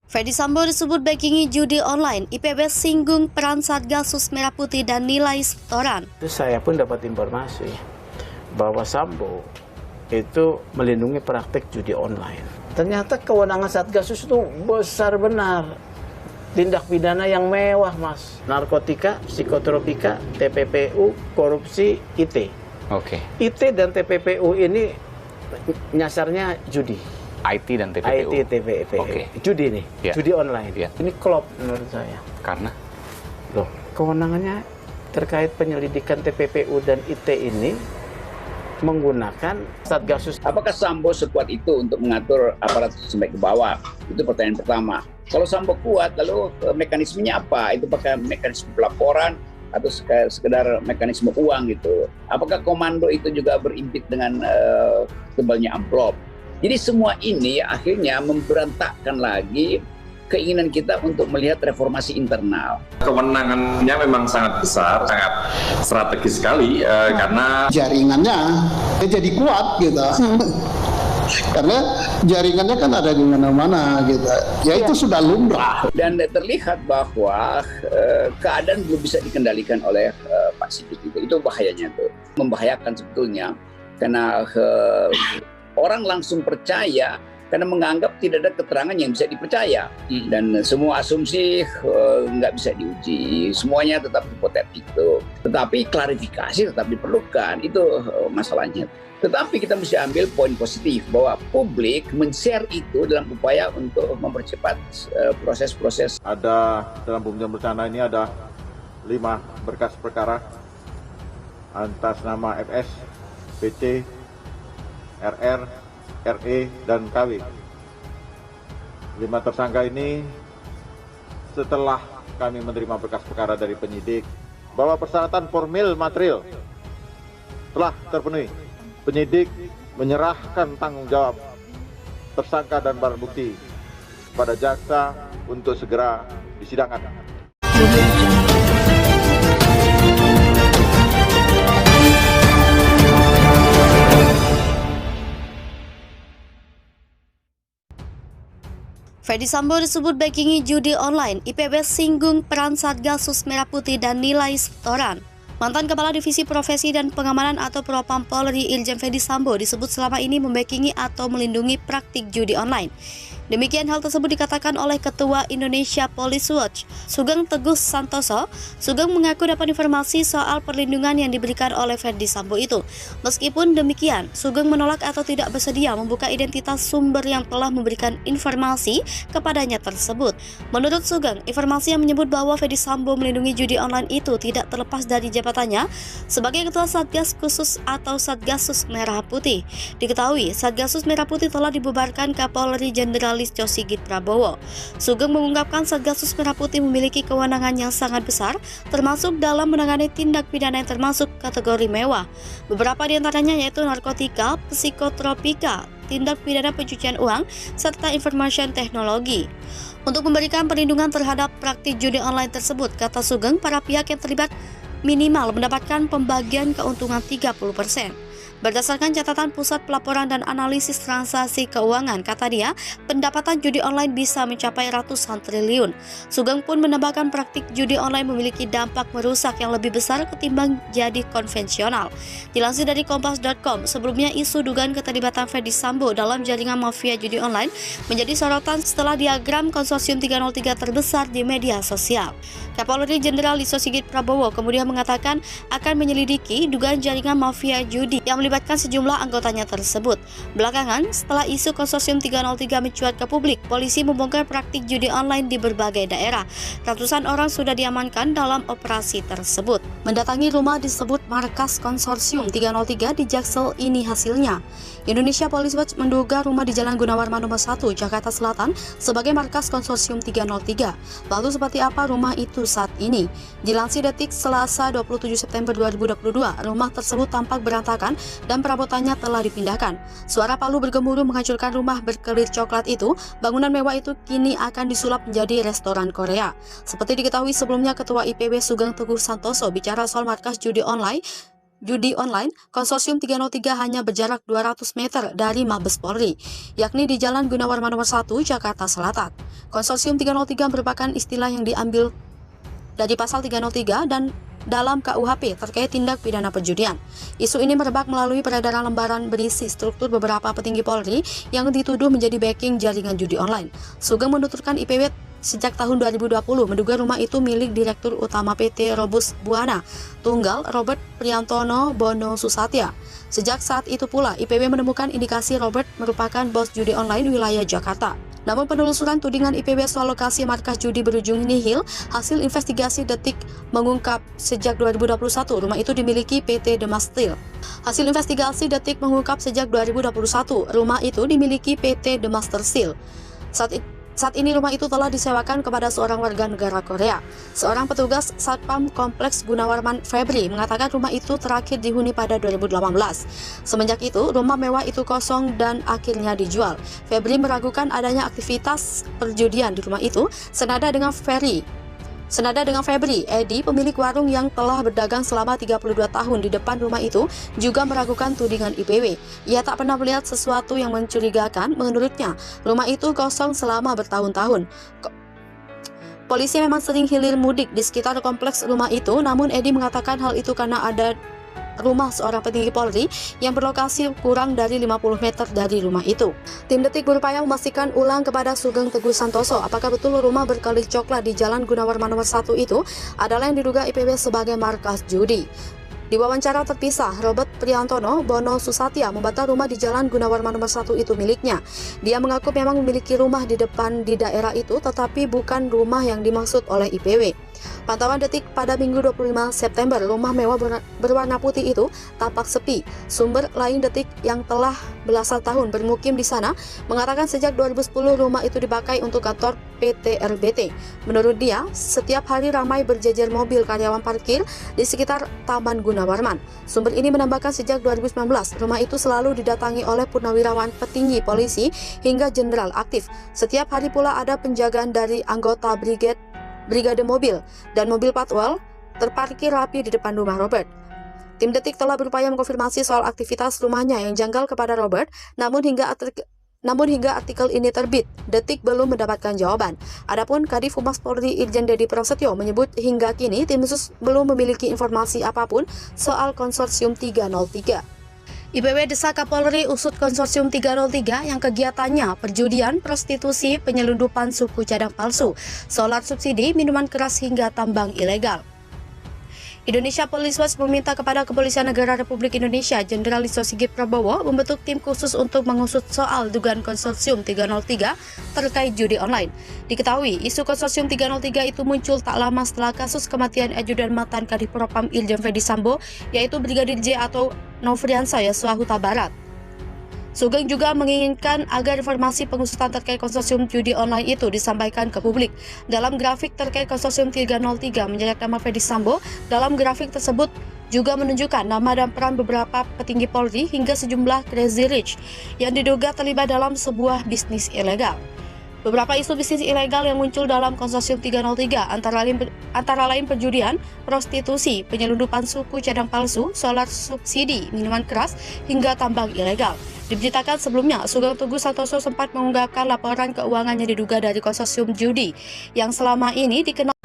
Ferdy Sambo disebut backingi judi online. IPB singgung peran Satgasus Merah Putih dan nilai setoran. Saya pun dapat informasi bahwa Sambo itu melindungi praktek judi online. Ternyata kewenangan Satgasus itu besar benar. Tindak pidana yang mewah, Mas. Narkotika, psikotropika, TPPU, korupsi, IT. Oke. IT dan TPPU ini nyasarnya judi. IT dan TPPU. IT, TPPU. Oke. Judi nih, Ya. judi online. Ya. Ini klop menurut saya. Karena Loh, kewenangannya terkait penyelidikan TPPU dan IT ini menggunakan Satgasus. Apakah Sambo sekuat itu untuk mengatur aparat sampai ke bawah? Itu pertanyaan pertama. Kalau Sambo kuat, lalu mekanismenya apa? Itu pakai mekanisme pelaporan atau sekedar mekanisme uang gitu? Apakah komando itu juga berimpit dengan tebalnya amplop? Jadi semua ini akhirnya memberantakkan lagi keinginan kita untuk melihat reformasi internal. Kewenangannya memang sangat besar, sangat strategis sekali karena jaringannya jadi kuat gitu. Karena jaringannya kan ada di mana-mana gitu. Ya itu sudah lumrah. Dan terlihat bahwa keadaan belum bisa dikendalikan oleh Pak Sigit itu bahayanya tuh. Membahayakan sebetulnya karena orang langsung percaya karena menganggap tidak ada keterangan yang bisa dipercaya dan semua asumsi nggak bisa diuji, semuanya tetap hipotetik itu. Tetapi klarifikasi tetap diperlukan, itu masalahnya. Tetapi kita mesti ambil poin positif bahwa publik men-share itu dalam upaya untuk mempercepat proses-proses. Ada dalam pembunuhan berencana ini ada 5 berkas perkara atas nama FS, PC, RR, RE, dan KW. 5 tersangka ini setelah kami menerima berkas perkara dari penyidik bahwa persyaratan formil material telah terpenuhi. Penyidik menyerahkan tanggung jawab tersangka dan barang bukti pada jaksa untuk segera disidangkan. Ferdy Sambo disebut backingi judi online. IPB singgung peran Satgasus Merah Putih dan nilai setoran. Mantan Kepala Divisi Profesi dan Pengamanan atau Propam Polri Irjen Ferdy Sambo disebut selama ini membackingi atau melindungi praktik judi online. Demikian hal tersebut dikatakan oleh Ketua Indonesia Police Watch, Sugeng Teguh Santoso. Sugeng mengaku dapat informasi soal perlindungan yang diberikan oleh Ferdy Sambo itu. Meskipun demikian, Sugeng menolak atau tidak bersedia membuka identitas sumber yang telah memberikan informasi kepadanya tersebut. Menurut Sugeng, informasi yang menyebut bahwa Ferdy Sambo melindungi judi online itu tidak terlepas dari jabatannya sebagai Ketua Satgas Khusus atau Satgasus Merah Putih. Diketahui, Satgasus Merah Putih telah dibubarkan Kapolri Jenderal Listio Sigit Prabowo. Sugeng mengungkapkan Satgasus Merah Putih memiliki kewenangan yang sangat besar, termasuk dalam menangani tindak pidana yang termasuk kategori mewah. Beberapa di antaranya yaitu narkotika, psikotropika, tindak pidana pencucian uang, serta information teknologi. Untuk memberikan perlindungan terhadap praktik judi online tersebut, kata Sugeng, para pihak yang terlibat minimal mendapatkan pembagian keuntungan 30%. Berdasarkan catatan Pusat Pelaporan dan Analisis Transaksi Keuangan, kata dia, pendapatan judi online bisa mencapai ratusan triliun. Sugeng pun menambahkan praktik judi online memiliki dampak merusak yang lebih besar ketimbang jadi konvensional. Dilansir dari Kompas.com, sebelumnya isu dugaan keterlibatan Ferdy Sambo dalam jaringan mafia judi online menjadi sorotan setelah diagram konsorsium 303 terbesar di media sosial. Kapolri Jenderal Listio Sigit Prabowo kemudian mengatakan akan menyelidiki dugaan jaringan mafia judi yang melibatkan sejumlah anggotanya tersebut. Belakangan, setelah isu konsorsium 303 mencuat ke publik, polisi membongkar praktik judi online di berbagai daerah. Ratusan orang sudah diamankan dalam operasi tersebut. Mendatangi rumah disebut markas konsorsium 303 di Jaksel ini hasilnya. Indonesia Police Watch menduga rumah di Jalan Gunawarman nomor 1, Jakarta Selatan sebagai markas konsorsium 303. Lalu seperti apa rumah itu saat ini? Dilansir Detik Selasa 27 September 2022, rumah tersebut tampak berantakan dan perabotannya telah dipindahkan. Suara palu bergemuruh menghancurkan rumah berkelir coklat itu. Bangunan mewah itu kini akan disulap menjadi restoran Korea. Seperti diketahui sebelumnya, Ketua IPB Sugeng Teguh Santoso bicara soal markas judi online judi online, Konsorsium 303 hanya berjarak 200 meter dari Mabes Polri, yakni di Jalan Gunawarman nomor 1, Jakarta Selatan. Konsorsium 303 merupakan istilah yang diambil dari pasal 303 dan dalam KUHP terkait tindak pidana perjudian. Isu ini merebak melalui peredaran lembaran berisi struktur beberapa petinggi Polri yang dituduh menjadi backing jaringan judi online. Sugeng menuturkan IPW sejak tahun 2020 menduga rumah itu milik Direktur Utama PT Robus Buana Tunggal Robert Priantono Bono Susatya. Sejak saat itu pula, IPW menemukan indikasi Robert merupakan bos judi online wilayah Jakarta. Namun penelusuran tudingan IPW soal lokasi markas judi berujung nihil, hasil investigasi Detik mengungkap sejak 2021 rumah itu dimiliki PT Demas Steel. Hasil investigasi Detik mengungkap sejak 2021 rumah itu dimiliki PT Demas Steel. Saat ini rumah itu telah disewakan kepada seorang warga negara Korea. Seorang petugas Satpam Kompleks Gunawarman Febri mengatakan rumah itu terakhir dihuni pada 2018. Semenjak itu, rumah mewah itu kosong dan akhirnya dijual. Febri meragukan adanya aktivitas perjudian di rumah itu, senada dengan Febri, Edi, pemilik warung yang telah berdagang selama 32 tahun di depan rumah itu, juga meragukan tudingan IPW. Ia tak pernah melihat sesuatu yang mencurigakan. Menurutnya, rumah itu kosong selama bertahun-tahun. Polisi memang sering hilir mudik di sekitar kompleks rumah itu, namun Edi mengatakan hal itu karena ada rumah seorang petinggi Polri yang berlokasi kurang dari 50 meter dari rumah itu. Tim Detik berupaya memastikan ulang kepada Sugeng Teguh Santoso apakah betul rumah berkelit coklat di Jalan Gunawarman nomor 1 itu adalah yang diduga IPW sebagai markas judi. Di wawancara terpisah, Robert Priantono Bono Susatya membantah rumah di Jalan Gunawarman nomor 1 itu miliknya. Dia mengaku memang memiliki rumah di depan di daerah itu, tetapi bukan rumah yang dimaksud oleh IPW. Pantauan Detik pada Minggu 25 September, rumah mewah berwarna putih itu tampak sepi. Sumber lain Detik yang telah belasan tahun bermukim di sana mengatakan sejak 2010 rumah itu dipakai untuk kantor PT RBT. Menurut dia, setiap hari ramai berjejer mobil karyawan parkir di sekitar Taman Gunawarman. Sumber ini menambahkan sejak 2019, rumah itu selalu didatangi oleh purnawirawan petinggi polisi hingga jenderal aktif. Setiap hari pula ada penjagaan dari anggota brigade mobil dan mobil patrol terparkir rapi di depan rumah Robert. Tim Detik telah berupaya mengkonfirmasi soal aktivitas rumahnya yang janggal kepada Robert, namun hingga artikel ini terbit, Detik belum mendapatkan jawaban. Adapun Kadif Humas Polri Irjen Dedi Prasetyo menyebut hingga kini tim khusus belum memiliki informasi apapun soal Konsorsium 303. IPW desak Kapolri usut Konsorsium 303 yang kegiatannya perjudian, prostitusi, penyelundupan suku cadang palsu, solar subsidi, minuman keras hingga tambang ilegal. Indonesia Police Watch meminta kepada Kepolisian Negara Republik Indonesia Jenderal Listio Sigit Prabowo membentuk tim khusus untuk mengusut soal dugaan Konsorsium 303 terkait judi online. Diketahui, isu Konsorsium 303 itu muncul tak lama setelah kasus kematian ajudan mantan Kadif Propam Irjen Fedi Sambo, yaitu Brigadir J atau Nofriansah Yosua Huta Barat. Sugeng juga menginginkan agar informasi pengusutan terkait konsorsium judi online itu disampaikan ke publik. Dalam grafik terkait konsorsium 303 menyeret nama Fedi Sambo, dalam grafik tersebut juga menunjukkan nama dan peran beberapa petinggi Polri hingga sejumlah crazy rich yang diduga terlibat dalam sebuah bisnis ilegal. Beberapa isu bisnis ilegal yang muncul dalam konsorsium 303 antara lain perjudian, prostitusi, penyelundupan suku cadang palsu, solar subsidi, minuman keras, hingga tambang ilegal. Diberitakan sebelumnya, Sugeng Teguh Santoso sempat mengungkapkan laporan keuangan yang diduga dari konsorsium judi yang selama ini dikenal